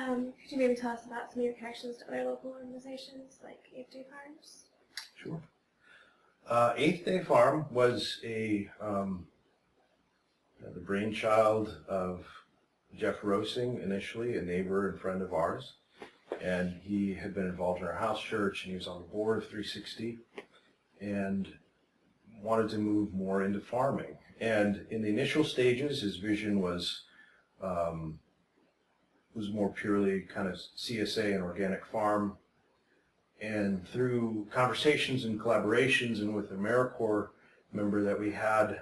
Could you maybe tell us about some of your connections to other local organizations like 8th Day Farms? Sure. 8th Day Farm was the brainchild of Jeff Rosing, initially a neighbor and friend of ours, and he had been involved in our house church, and he was on the board of 360 and wanted to move more into farming. And in the initial stages, his vision was more purely kind of CSA and organic farm. And through conversations and collaborations and with the AmeriCorps member that we had,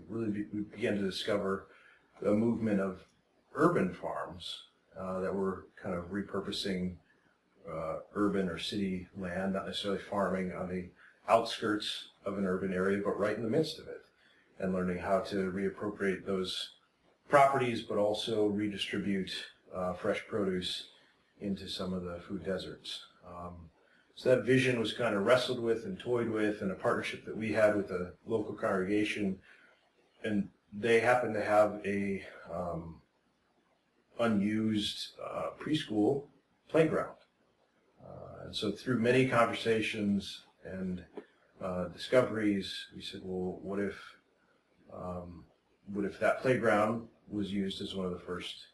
we began to discover a movement of urban farms that were kind of repurposing urban or city land, not necessarily farming on the outskirts of an urban area, but right in the midst of it, and learning how to reappropriate those properties, but also redistribute fresh produce into some of the food deserts. So that vision was kind of wrestled with and toyed with in a partnership that we had with a local congregation, and they happened to have a unused preschool playground. And so through many conversations and discoveries, we said, well, what if that playground was used as one of the first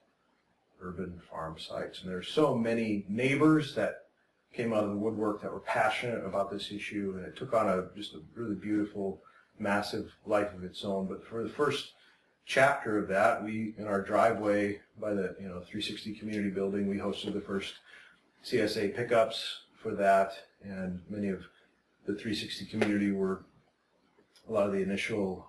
urban farm sites? And there's so many neighbors that came out of the woodwork that were passionate about this issue, and it took on just a really beautiful, massive life of its own. But for the first chapter of that, we, in our driveway by the 360 community building, we hosted the first CSA pickups for that, and many of the 360 community were a lot of the initial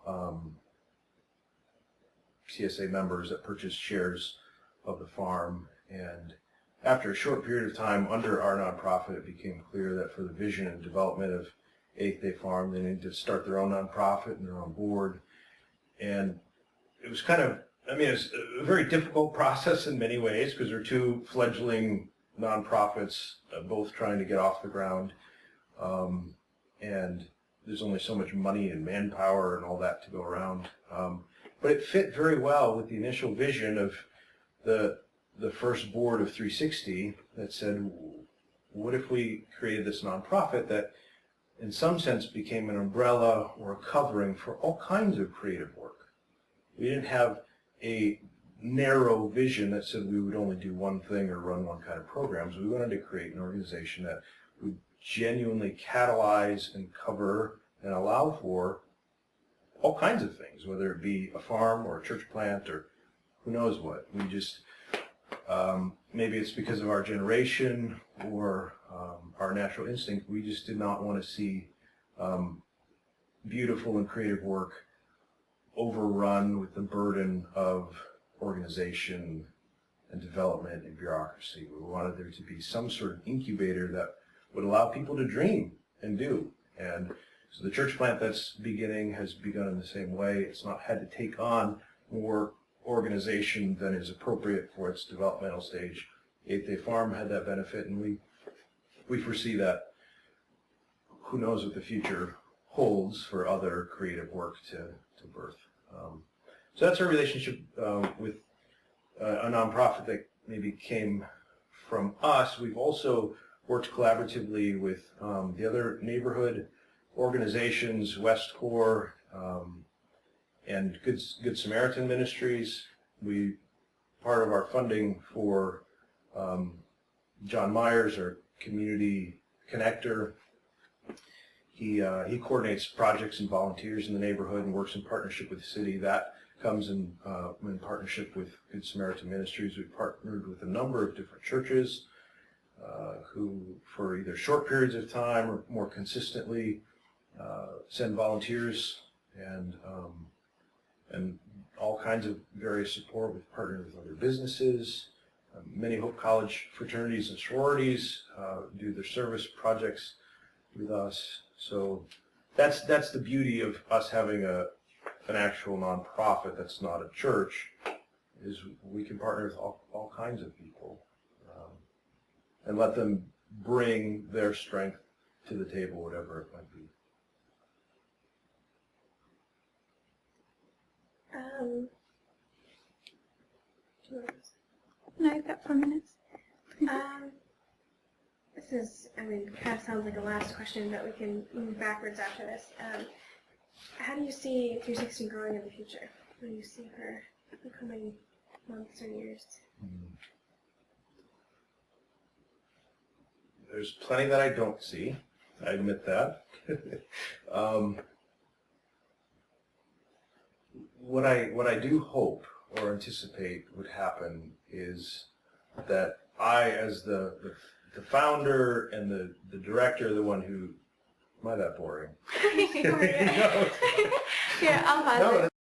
CSA members that purchased shares of the farm. And after a short period of time under our nonprofit, it became clear that for the vision and development of 8th Day Farm, they needed to start their own nonprofit and their own board. And it was kind of, it was a very difficult process in many ways, because there are two fledgling nonprofits, both trying to get off the ground. And there's only so much money and manpower and all that to go around. But it fit very well with the initial vision of the first board of 360 that said, what if we created this nonprofit that in some sense became an umbrella or a covering for all kinds of creative work? We didn't have a narrow vision that said we would only do one thing or run one kind of programs. We wanted to create an organization that would genuinely catalyze and cover and allow for all kinds of things, whether it be a farm or a church plant or who knows what. We just, maybe it's because of our generation or our natural instinct, we just did not want to see beautiful and creative work overrun with the burden of organization and development and bureaucracy. We wanted there to be some sort of incubator that would allow people to dream and do. And so the church plant that's beginning has begun in the same way. It's not had to take on more organization than is appropriate for its developmental stage. 8th Day Farm had that benefit, and we foresee that who knows what the future holds for other creative work to birth. So that's our relationship with a nonprofit that maybe came from us. We've also worked collaboratively with the other neighborhood organizations, West Corps, and Good Samaritan Ministries. Part of our funding for John Myers, our community connector, he coordinates projects and volunteers in the neighborhood and works in partnership with the city. That comes in partnership with Good Samaritan Ministries. We've partnered with a number of different churches who, for either short periods of time or more consistently, send volunteers and all kinds of various support. We've partnered with other businesses. Many Hope College fraternities and sororities do their service projects with us. So that's the beauty of us having an actual nonprofit that's not a church, is we can partner with all kinds of people and let them bring their strength to the table, whatever it might be. No, I've got 4 minutes. This is, I mean, kind of sounds like a last question, but we can move backwards after this. How do you see 360 growing in the future? What do you see for the coming months or years? There's plenty that I don't see. I admit that. What I do hope or anticipate would happen is that I, as the founder and the director, the one who, am I that boring? Here, I'll pause it.